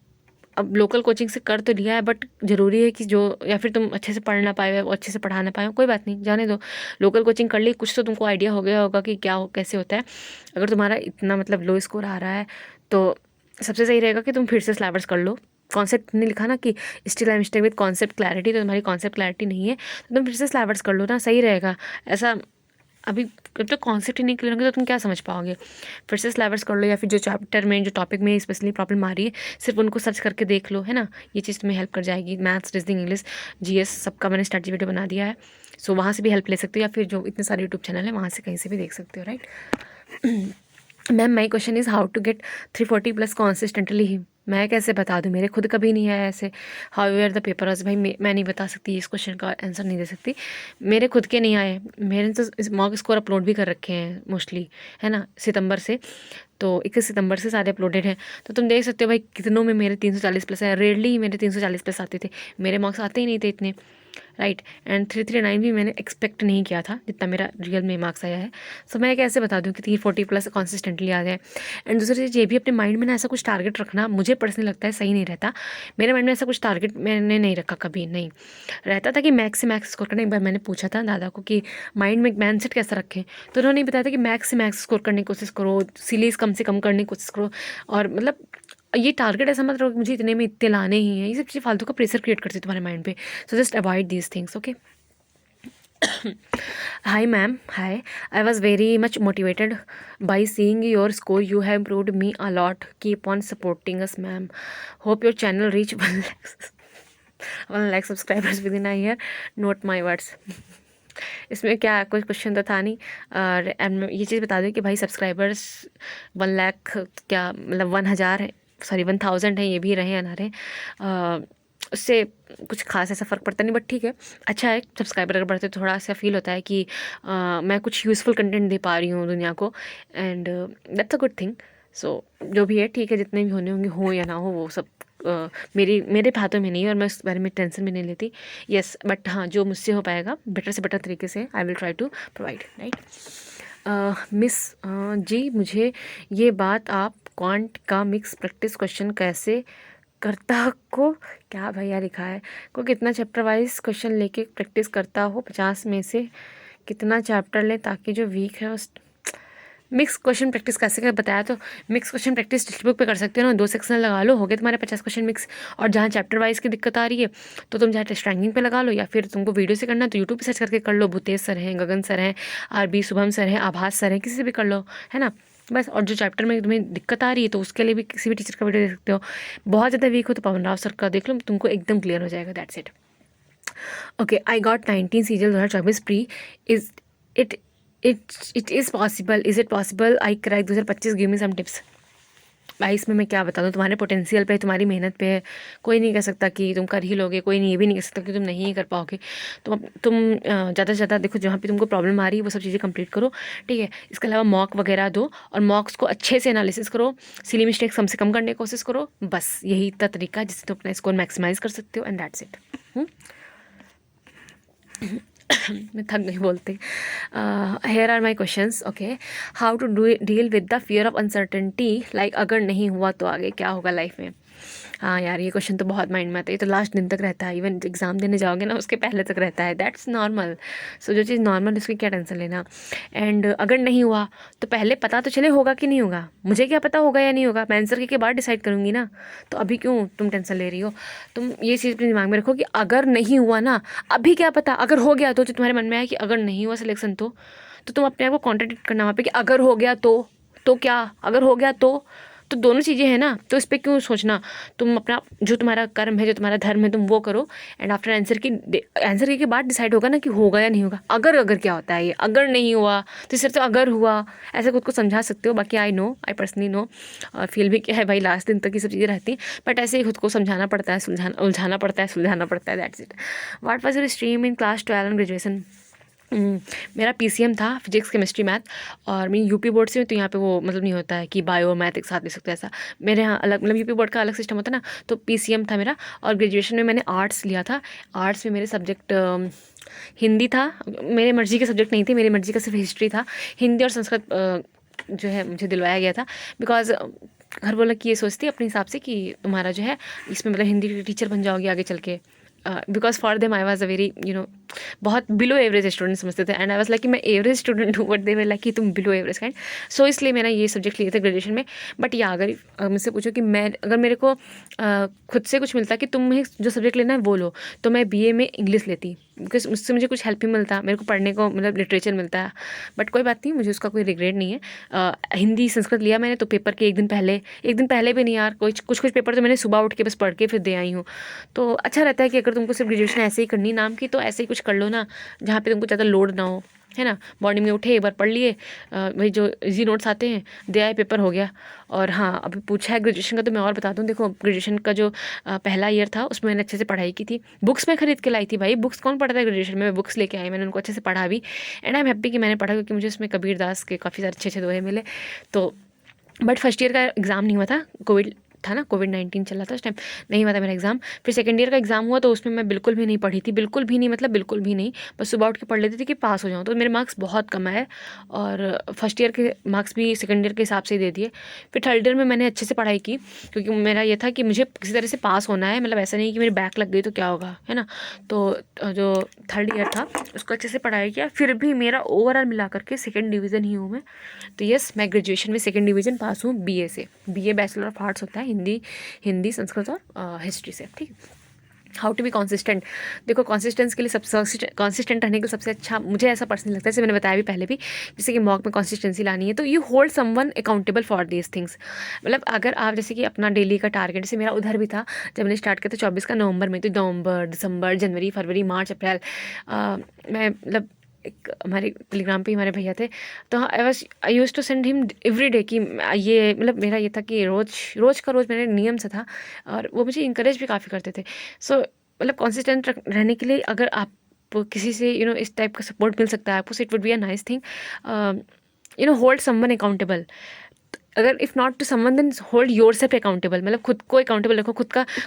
[SPEAKER 1] अब लोकल कोचिंग से कर तो लिया है, बट ज़रूरी है कि जो, या फिर तुम अच्छे से पढ़ ना पाए हो, अच्छे से पढ़ा ना पाए हो, कोई बात नहीं, जाने दो। लोकल कोचिंग कर ली, कुछ तो तुमको आइडिया हो गया होगा कि क्या कैसे होता है। अगर तुम्हारा इतना मतलब लो स्कोर आ रहा है, तो सबसे सही रहेगा कि तुम फिर से सिलेबस कर लो। कॉन्सेप्ट ने लिखा ना कि still I mistake with concept clarity, तो तुम्हारी कॉन्सेप्ट क्लैरिटी नहीं है, तो तुम फिर से सिलेबस कर लो ना, सही रहेगा। ऐसा अभी जब तक कॉन्सेप्ट ही नहीं क्लियर होंगे तो तुम क्या समझ पाओगे। फिर से सिलेबस कर लो, या फिर जो चैप्टर में जो टॉपिक में स्पेशली प्रॉब्लम आ रही है, सिर्फ उनको सर्च करके देख लो, है ना। ये चीज़ तुम्हें हेल्प कर जाएगी। मैथ्स, रीजनिंग, इंग्लिश, जीएस सबका मैंने स्ट्रैटेजी वीडियो बना दिया है, सो वहाँ से भी हेल्प ले सकते हो, या फिर जो इतने सारे यूट्यूब चैनल है वहाँ से कहीं से भी देख सकते हो, right. Ma'am my question is how to get 340+ consistently. मैं कैसे बता दूँ, मेरे खुद कभी नहीं आया ऐसे। हाउ वेयर द पेपर्स, भाई मैं नहीं बता सकती, इस क्वेश्चन का आंसर नहीं दे सकती। मेरे खुद के नहीं आए, मेरे तो मॉक स्कोर अपलोड भी कर रखे हैं मोस्टली, है ना, सितंबर से। तो 21 सितंबर से सारे अपलोडेड हैं, तो तुम देख सकते हो भाई कितनों में मेरे 340+ हैं। रेयरली ही मेरे 340+ आते थे, मेरे मार्क्स आते ही नहीं थे इतने, राइट। एंड 339 भी मैंने एक्सपेक्ट नहीं किया था जितना मेरा रियल में मार्क्स आया है। सो मैं कैसे बता दूँ कि 340+ कॉन्सिस्टेंटली आ जाए। एंड दूसरी चीज़ ये भी, अपने माइंड में ना ऐसा कुछ टारगेट रखना मुझे पर्सनली लगता है सही नहीं रहता। मेरे माइंड में ऐसा कुछ टारगेट मैंने नहीं रखा, कभी नहीं रहता था कि मैक्स से मैक्स स्कोर करना। एक बार मैंने पूछा था दादा को कि माइंड में माइंड सेट कैसा रखें, तो उन्होंने बताया था कि मैक्स से मैक्स स्कोर करने की कोशिश करो, सीरीज कम से कम करने की कोशिश करो। और मतलब ये टारगेट ऐसा मत रहो कि मुझे इतने में इतने लाने ही हैं, ये सब चीज़ें फालतू का प्रेशर क्रिएट करती है तुम्हारे माइंड पे। So just avoid these things, okay. Hi ma'am, hi. I was very much motivated by seeing your score. You have improved me a lot. Keep on supporting us, ma'am. Hope your channel reach 1 lakh 1 lakh subscribers within a year. Note my words. इसमें क्या कोई क्वेश्चन तो था नहीं। और ये चीज़ बता दूँ कि भाई सब्सक्राइबर्स 1 लाख क्या मतलब 1000 है, सॉरी 1000 है, ये भी रहे या ना रहे, उससे कुछ खास ऐसा फ़र्क पड़ता नहीं, बट ठीक है, अच्छा है। सब्सक्राइबर अगर बढ़ते तो थोड़ा सा फील होता है कि मैं कुछ यूज़फुल कंटेंट दे पा रही हूँ दुनिया को, and that's a good thing. So जो भी है ठीक है, जितने भी होने होंगे हो या ना हो, वो सब मेरे हाथों में नहीं है, और मैं उस बारे में टेंशन भी नहीं लेती। यस, बट हाँ, जो मुझसे हो पाएगा बेटर से बेटर तरीके से I will try to provide, right. Miss ji, मुझे ये बात आप क्वांट का मिक्स प्रैक्टिस क्वेश्चन कैसे करता को, क्या भैया लिखा है, को कितना चैप्टर वाइज क्वेश्चन लेके प्रैक्टिस करता हो, 50 में से कितना चैप्टर ले ताकि जो वीक है उस मिक्स क्वेश्चन प्रैक्टिस कैसे कर बताया। तो mix question practice text book पे कर सकते हो ना, 2 सेक्शन लगा लो, हो गए तुम्हारे 50 क्वेश्चन मिक्स। और जहाँ चैप्टर वाइज की दिक्कत आ रही है तो तुम चाहे टेस्ट रैंकिंग पे लगा लो, या फिर तुमको वीडियो से करना है तो यूट्यूब पे सर्च करके कर लो। भूतेश सर हैं, गगन सर हैं, आरबी शुभम सर हैं, आभास सर हैं, किसी से भी कर लो, है ना, बस। और जो चैप्टर में तुम्हें दिक्कत आ रही है तो उसके लिए भी किसी भी टीचर का वीडियो देख सकते हो। बहुत ज़्यादा वीक हो तो पवन राव सर का देख लो, तुमको एकदम क्लियर हो जाएगा, that's it. Okay, I got 19 सीजल 2024 pre. Is it it is possible, is it possible I crack 2025, give me some tips. भाई इसमें मैं क्या बता दूँ, तुम्हारे पोटेंशियल पे, तुम्हारी मेहनत पे है। कोई नहीं कह सकता कि तुम कर ही लोगे, कोई नहीं ये भी नहीं कह सकता कि तुम नहीं कर पाओगे। तुम ज़्यादा से ज़्यादा देखो, जहाँ पे तुमको प्रॉब्लम आ रही है वो सब चीज़ें कंप्लीट करो, ठीक है। इसके अलावा मॉक वगैरह दो और मॉक्स को अच्छे से एनालिसिस करो, सिली मिस्टेक्स कम से कम करने की कोशिश करो। बस यही इतना तरीका है जिससे तुम अपना स्कोर मैक्सिमाइज कर सकते हो, एंड दैट्स इट। मैं थक गई बोलते। Here are my questions, okay. How to deal with the fear of uncertainty, like अगर नहीं हुआ तो आगे क्या होगा लाइफ में। हाँ यार, ये क्वेश्चन तो बहुत माइंड में आता है। ये तो लास्ट दिन तक रहता है, इवन एग्ज़ाम देने जाओगे ना उसके पहले तक रहता है। That's normal. सो जो चीज़ नॉर्मल है उसकी क्या टेंशन लेना। एंड अगर नहीं हुआ तो पहले पता तो चले होगा कि नहीं होगा। मुझे क्या पता होगा या नहीं होगा, मैं आंसर के बाद डिसाइड करूँगी ना। तो अभी क्यों तुम टेंशन ले रही हो। तुम ये चीज़ अपने दिमाग में रखो कि अगर नहीं हुआ ना, अभी क्या पता अगर हो गया तो जो तुम्हारे मन में है कि अगर नहीं हुआ सिलेक्शन तो तुम अपने आप को कॉन्ट्रडिक्ट करना वहाँ पे कि अगर हो गया तो क्या, अगर हो गया तो दोनों चीज़ें हैं ना। तो इस पर क्यों सोचना। तुम अपना जो तुम्हारा कर्म है, जो तुम्हारा धर्म है, तुम वो करो। एंड आफ्टर आंसर के बाद डिसाइड होगा ना कि होगा या नहीं होगा। अगर क्या होता है, ये अगर नहीं हुआ तो सिर्फ तो अगर हुआ, ऐसे खुद को समझा सकते हो। बाकी I know, I personally know, और फील भी क्या है भाई, लास्ट दिन तक ये सब चीज़ें रहती हैं। बट ऐसे ही खुद को समझाना पड़ता है, उलझाना पड़ता है, सुलझाना पड़ता है। That's it. What was your stream in class 12 and graduation. मेरा पीसीएम था, फिजिक्स केमिस्ट्री मैथ। और मैं यूपी बोर्ड से हूँ, तो यहाँ पे वो मतलब नहीं होता है कि बायो मैथ एक साथ ले सकते, ऐसा मेरे यहाँ अलग, मतलब यूपी बोर्ड का अलग सिस्टम होता है ना। तो पीसीएम था मेरा। और ग्रेजुएशन में मैंने आर्ट्स लिया था। आर्ट्स में मेरे सब्जेक्ट हिंदी था। मेरे मर्जी के सब्जेक्ट नहीं थे, मेरी मर्जी का सिर्फ हिस्ट्री था। हिंदी और संस्कृत जो है मुझे दिलवाया गया था, बिकॉज घर वालों की ये सोचती है अपने हिसाब से कि तुम्हारा जो है इसमें मतलब हिंदी की टीचर बन जाओगी आगे चल के। Because for them I was a very बहुत बिलो एवरेज स्टूडेंट समझते थे। एंड आई वॉज लाइक कि मैं एवरेज स्टूडेंट हूँ, बट दे वर लाइक कि तुम बिलो एवरेज काइंड। सो इसलिए मैंने ये सब्जेक्ट लिए थे ग्रेजुएशन में। बट या अगर मुझसे पूछो कि मैं अगर मेरे को खुद से कुछ मिलता कि तुम्हें जो सब्जेक्ट लेना है वो लो, तो मैं बीए में इंग्लिश लेती, बिकॉज उससे मुझे कुछ हेल्प ही मिलता, मेरे को पढ़ने को मतलब लिटरेचर मिलता है। बट कोई बात नहीं, मुझे उसका कोई रिग्रेट नहीं है। हिंदी संस्कृत लिया मैंने तो पेपर के एक दिन पहले भी नहीं यार, कुछ पेपर तो मैंने सुबह उठ के बस पढ़ के फिर दे आई हूँ। तो अच्छा रहता है कि अगर तुमको सिर्फ ग्रेजुएशन ऐसे ही करनी नाम की, तो ऐसे ही कुछ कर लो ना, जहाँ पे तुमको ज़्यादा लोड ना हो, है ना। मॉर्निंग में उठे, एक बार पढ़ लिए, वही जो इजी नोट्स आते हैं दे आए, पेपर हो गया। और हाँ, अभी पूछा है ग्रेजुएशन का, तो मैं और बता दूँ। देखो ग्रेजुएशन का जो पहला ईयर था उसमें मैंने अच्छे से पढ़ाई की थी। बुक्स मैं खरीद के लाई थी भाई, बुक्स कौन पढ़ता है ग्रेजुएशन में। मैं बुक्स लेके आई, मैंने उनको अच्छे से पढ़ा भी। एंड आई एम हैप्पी कि मैंने पढ़ा, क्योंकि मुझे उसमें कबीर दास के काफ़ी सारे अच्छे अच्छे दोहे मिले। तो बट फर्स्ट ईयर का एग्ज़ाम नहीं हुआ था, कोविड था ना, कोविड-19 चल रहा था उस टाइम, नहीं हुआ था मेरा एग्ज़ाम। फिर सेकंड ईयर का एग्ज़ाम हुआ, तो उसमें मैं बिल्कुल भी नहीं पढ़ी थी, बिल्कुल भी नहीं, मतलब बिल्कुल भी नहीं। बस सुबह उठ के पढ़ लेती थी कि पास हो जाऊँ, तो मेरे मार्क्स बहुत कम आए। और फर्स्ट ईयर के मार्क्स भी सेकंड ईयर के हिसाब से ही दे दिए। फिर थर्ड ईयर में मैंने अच्छे से पढ़ाई की, क्योंकि मेरा ये था कि मुझे किसी तरह से पास होना है, मतलब ऐसा नहीं कि मेरी बैक लग गई तो क्या होगा, है ना। तो जो थर्ड ईयर था उसको अच्छे से पढ़ाई किया, फिर भी मेरा ओवरऑल मिला करके सेकंड डिवीज़न ही हूँ मैं। तो यस, मैं ग्रेजुएशन में सेकंड डिवीज़न पास हूँ बीए से। बीए बैचलर ऑफ आर्ट्स होता है, हिंदी संस्कृत और हिस्ट्री से, ठीक। How to be consistent. देखो कॉन्सिस्टेंस के लिए सबसे कॉन्सिस्टेंट रहने के लिए सबसे अच्छा मुझे ऐसा पर्सनली लगता है, जैसे मैंने बताया भी पहले भी, जैसे कि मॉक में कॉन्सिस्टेंसी लानी है तो you hold someone accountable for these things. मतलब अगर आप जैसे कि अपना डेली का टारगेट, जैसे मेरा उधर भी था जब मैंने स्टार्ट किया था 24 का नवंबर में, तो नवंबर, दिसंबर, जनवरी, फरवरी, मार्च, अप्रैल, मैं मतलब एक हमारे टेलीग्राम पे हमारे भैया थे, तो I use to send him every day कि ये मतलब मेरा ये था कि रोज़ का रोज़ मेरे नियम से था। और वो मुझे इंकरेज भी काफ़ी करते थे। सो मतलब कॉन्सिस्टेंट रहने के लिए अगर आप किसी से इस टाइप का सपोर्ट मिल सकता है आपको, so it would be a nice thing. Hold someone accountable. अगर if not to someone then hold yourself accountable, मतलब खुद को अकाउंटेबल रखो,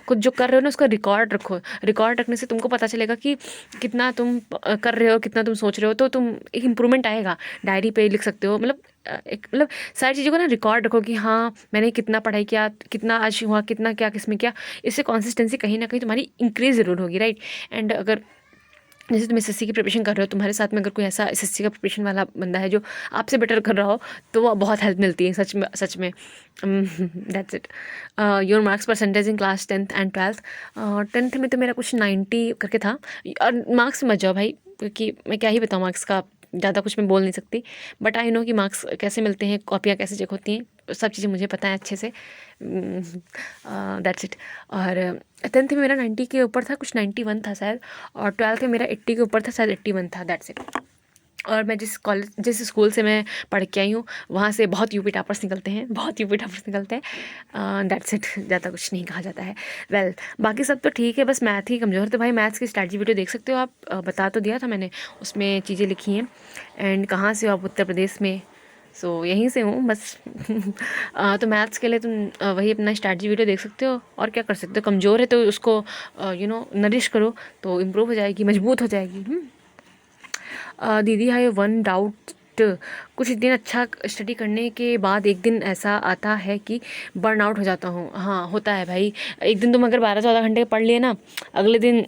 [SPEAKER 1] खुद जो कर रहे हो ना उसका रिकॉर्ड रखो। रिकॉर्ड रखने से तुमको पता चलेगा कि कितना तुम कर रहे हो, कितना तुम सोच रहे हो, तो तुम एक इम्प्रूवमेंट आएगा। डायरी पे लिख सकते हो, मतलब एक मतलब सारी चीज़ों को ना रिकॉर्ड रखो कि हाँ मैंने कितना पढ़ाई किया, कितना आज हुआ, कितना क्या किस में किया। इससे कंसिस्टेंसी कहीं ना कहीं तुम्हारी इंक्रीज ज़रूर होगी, राइट। एंड अगर जैसे तुम एसएससी की प्रिपरेशन कर रहे हो, तुम्हारे साथ में अगर कोई ऐसा एसएससी का प्रिपरेशन वाला बंदा है जो आपसे बेटर कर रहा हो, तो वो बहुत हेल्प मिलती है सच में। That's it. Your marks percentage in class 10th and 12th। 10th में तो मेरा कुछ 90 करके था। और मार्क्स मत जाओ भाई, क्योंकि मैं क्या ही बताऊँ मार्क्स का, ज़्यादा कुछ मैं बोल नहीं सकती। बट आई नो कि मार्क्स कैसे मिलते हैं, कॉपियाँ कैसे चेक होती हैं, सब चीज़ें मुझे पता है अच्छे से। That's it. और 10th में मेरा 90 के ऊपर था, कुछ 91 था शायद। और 12th में मेरा 80 के ऊपर था, शायद 81 था। That's it. और मैं जिस स्कूल से मैं पढ़ के आई हूँ वहाँ से बहुत यूपी टॉपर्स निकलते हैं, बहुत यूपी टॉपर्स निकलते हैं। दैट्स इट, ज़्यादा कुछ नहीं कहा जाता है। वेल बाकी सब तो ठीक है, बस मैथ ही कमज़ोर है। तो भाई मैथ्स की स्ट्रैटेजी वीडियो देख सकते हो आप, बता तो दिया था मैंने, उसमें चीज़ें लिखी हैं। एंड कहाँ से हो आप? उत्तर प्रदेश में। सो यहीं से हूँ बस। तो मैथ्स के लिए तुम वही अपना स्ट्रैटेजी वीडियो देख सकते हो। और क्या कर सकते हो, कमज़ोर है तो उसको नरिश करो तो इम्प्रूव हो जाएगी, मजबूत हो जाएगी। दीदी, हाई वन डाउट, कुछ दिन अच्छा स्टडी करने के बाद एक दिन ऐसा आता है कि बर्न आउट हो जाता हूँ। हाँ होता है भाई, एक दिन तुम अगर 12-14 घंटे पढ़ लिए ना, अगले दिन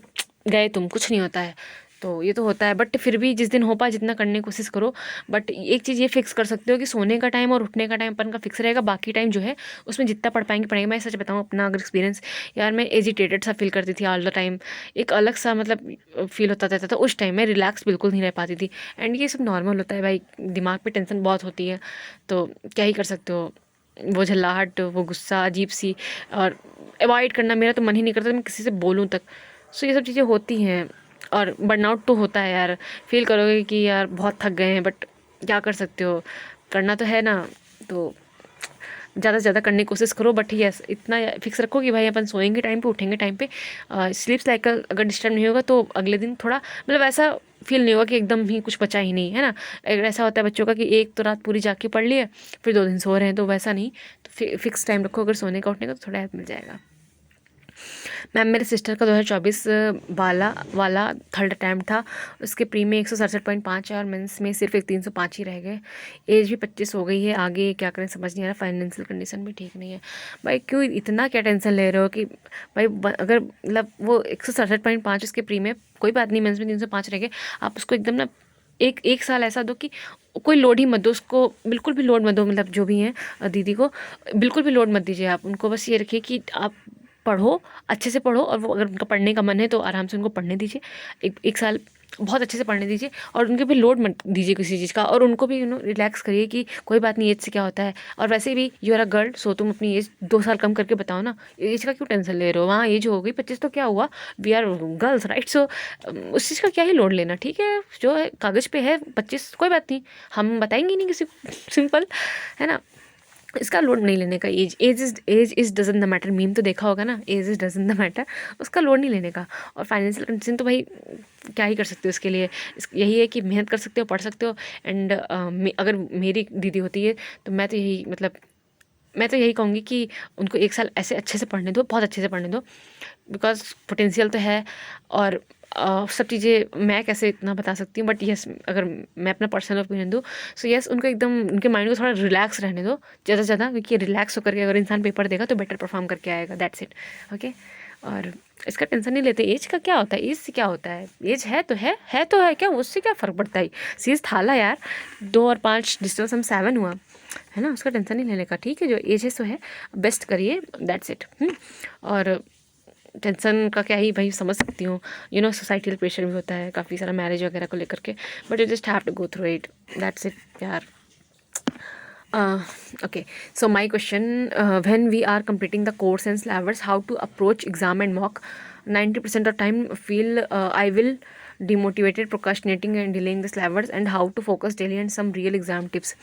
[SPEAKER 1] गए तुम, कुछ नहीं होता है। तो ये तो होता है, बट फिर भी जिस दिन हो पाए जितना करने की कोशिश करो। बट एक चीज़ ये फिक्स कर सकते हो कि सोने का टाइम और उठने का टाइम अपन का फिक्स रहेगा, बाकी टाइम जो है उसमें जितना पढ़ पाएंगे पढ़ेंगे। मैं सच बताऊँ अपना अगर एक्सपीरियंस, यार मैं एजिटेटेड सा फील करती थी ऑल द टाइम, एक अलग सा मतलब फील होता रहता था उस टाइम, मैं रिलैक्स बिल्कुल नहीं रह पाती थी। एंड ये सब नॉर्मल होता है भाई, दिमाग पे टेंशन बहुत होती है, तो क्या ही कर सकते हो। वो झल्लाहट, वो गुस्सा अजीब सी, और अवॉइड करना, मेरा तो मन ही नहीं करता मैं किसी से बोलूँ तक। सो ये सब चीज़ें होती हैं, और बर्नआउट तो होता है यार, फील करोगे कि यार बहुत थक गए हैं, बट क्या कर सकते हो, करना तो है ना। तो ज़्यादा से ज़्यादा करने की कोशिश करो, बट यस इतना फिक्स रखो कि भाई अपन सोएंगे टाइम पे, उठेंगे टाइम पे। स्लीप साइकिल अगर डिस्टर्ब नहीं होगा तो अगले दिन थोड़ा मतलब ऐसा फील नहीं होगा कि एकदम ही कुछ बचा ही नहीं है ना। अगर ऐसा होता है बच्चों का कि एक तो रात पूरी जाग के पढ़ लिए, फिर 2 दिन सो रहे हैं, तो वैसा नहीं। तो फिक्स टाइम रखो अगर सोने का उठने का, तो थोड़ा हेल्प मिल जाएगा। मैम मेरे सिस्टर का 2024 वाला थर्ड अटैम्प्ट था, उसके प्री में 167.5 है और मेंस में सिर्फ 305 ही रह गए। एज भी 25 हो गई है, आगे क्या करें समझ नहीं आ रहा, फाइनेंशियल कंडीशन भी ठीक नहीं है। भाई क्यों इतना क्या टेंशन ले रहे हो कि भाई अगर मतलब वो 167.5 उसके प्री में, कोई बात नहीं, मेंस में 305 रह गए, आप उसको एकदम ना एक साल ऐसा दो कि कोई लोड ही मत दो उसको, बिल्कुल भी लोड मत दो। मतलब जो भी हैं दीदी को बिल्कुल भी लोड मत दीजिए आप उनको, बस ये रखिए कि आप पढ़ो, अच्छे से पढ़ो, और वो अगर उनका पढ़ने का मन है तो आराम से उनको पढ़ने दीजिए, एक साल बहुत अच्छे से पढ़ने दीजिए, और उनके भी लोड मत दीजिए किसी चीज़ का, और उनको भी रिलैक्स करिए कि कोई बात नहीं, एज से क्या होता है। और वैसे भी यू आर अ गर्ल, सो तुम अपनी एज 2 साल कम करके बताओ ना, एज का क्यों टेंशन ले रहे हो, वहाँ एज हो गई 25 तो क्या हुआ, वी आर गर्ल्स राइट। सो उस चीज़ का क्या ही लोड लेना, ठीक है, जो है कागज़ पे है 25, कोई बात नहीं, हम बताएंगे नहीं किसी को, सिंपल है ना। इसका लोड नहीं लेने का, age is doesn't the matter, meme तो देखा होगा ना, age is doesn't the matter, उसका लोड नहीं लेने का। और फाइनेंशियल कंडीशन तो भाई क्या ही कर सकते हो इसके लिए, यही है कि मेहनत कर सकते हो, पढ़ सकते हो। एंड अगर मेरी दीदी होती है तो मैं तो यही कहूँगी कि उनको 1 साल ऐसे अच्छे से पढ़ने दो, बहुत अच्छे से पढ़ने दो, बिकॉज पोटेंशियल तो है। और सब चीज़ें मैं कैसे इतना बता सकती हूँ, बट यस अगर मैं अपना पर्सनल ओपिनियन दूँ, सो यस उनको एकदम उनके माइंड को थोड़ा रिलैक्स रहने दो ज़्यादा से ज़्यादा, क्योंकि रिलैक्स होकर के अगर इंसान पेपर देगा तो बेटर परफॉर्म करके आएगा, दैट्स इट। ओके, और इसका टेंशन नहीं लेते, एज का क्या होता है, एज से क्या होता है, एज है तो है क्या, उससे क्या फ़र्क पड़ता है। सीज थाला यार, 2 और 5 डिस्टेंस हम 7 हुआ है ना, उसका टेंशन नहीं लेने का, ठीक है, जो एज है सो है, बेस्ट करिए, दैट्स इट। और टेंशन का क्या ही भाई, समझ सकती हूँ, सोसाइटल प्रेशर भी होता है काफ़ी सारा मैरिज वगैरह को लेकर के, but you just have to go through it, that's it यार। Okay, so my question, when we are completing the course and syllabus, how to approach exam and mock? 90% of time feel I will demotivated, procrastinating and delaying the syllabus, and how to focus daily, and some real exam tips.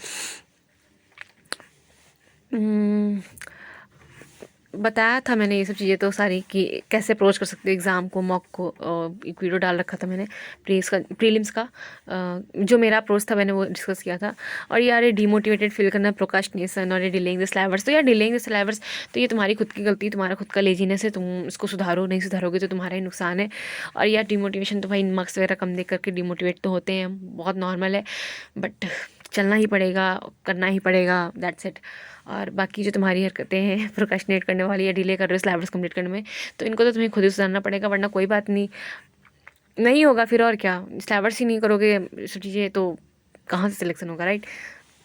[SPEAKER 1] बताया था मैंने ये सब चीज़ें तो सारी, कि कैसे अप्रोच कर सकते हो एग्ज़ाम को, मॉक को। एक वीडियो डाल रखा था मैंने प्रीलिम्स का, जो मेरा अप्रोच था मैंने वो डिस्कस किया था। और यार ये डीमोटिवेटेड फील करना, प्रोकास्टिनेशन, और ये डिलेइंग द सिलेबस, तो यार डिलेइंग द सिलेबस तो ये तुम्हारी खुद की गलती, तुम्हारा खुद का लेजीनेस है, तुम इसको सुधारो, नहीं सुधारोगे तो तुम्हारा ही नुकसान है। और यार डिमोटिवेशन तो भाई मार्क्स वगैरह कम देख करके डिमोटिवेट तो होते हैं, बहुत नॉर्मल है, बट चलना ही पड़ेगा, करना ही पड़ेगा, दैट्स इट। और बाकी जो तुम्हारी हरकतें हैं प्रोक्रेस्टिनेट करने वाली या डिले कर रहे हो सिलेबस कंप्लीट करने में, तो इनको तो तुम्हें खुद ही सुधारना पड़ेगा, वरना कोई बात नहीं होगा फिर, और क्या, सिलेबस ही नहीं करोगे सब चीज़ें तो कहाँ से सिलेक्शन होगा, राइट,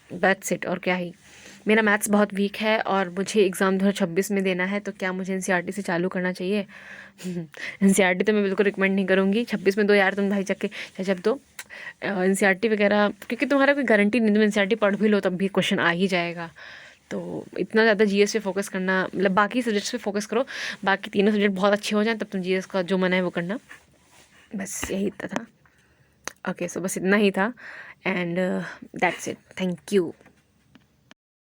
[SPEAKER 1] दैट्स इट। और क्या ही, मेरा मैथ्स बहुत वीक है और मुझे एग्ज़ाम 2026 में देना है, तो क्या मुझे एनसीईआरटी से चालू करना चाहिए? एनसीईआरटी तो मैं बिल्कुल रिकमेंड नहीं करूँगी, 26 में दो यार तुम भाई, चक्के जब दो एनसीईआरटी वगैरह, क्योंकि तुम्हारा कोई गारंटी नहीं, तुम एनसीईआरटी पढ़ भी लो तब भी क्वेश्चन आ ही जाएगा। तो इतना ज़्यादा जीएस पे फोकस करना, मतलब बाकी सब्जेक्ट्स पे फोकस करो, बाकी तीनों सब्जेक्ट बहुत अच्छे हो जाएं तब तुम जीएस का जो मन है वो करना, बस यही इतना था। ओके, सो बस इतना ही था and that's it, thank you.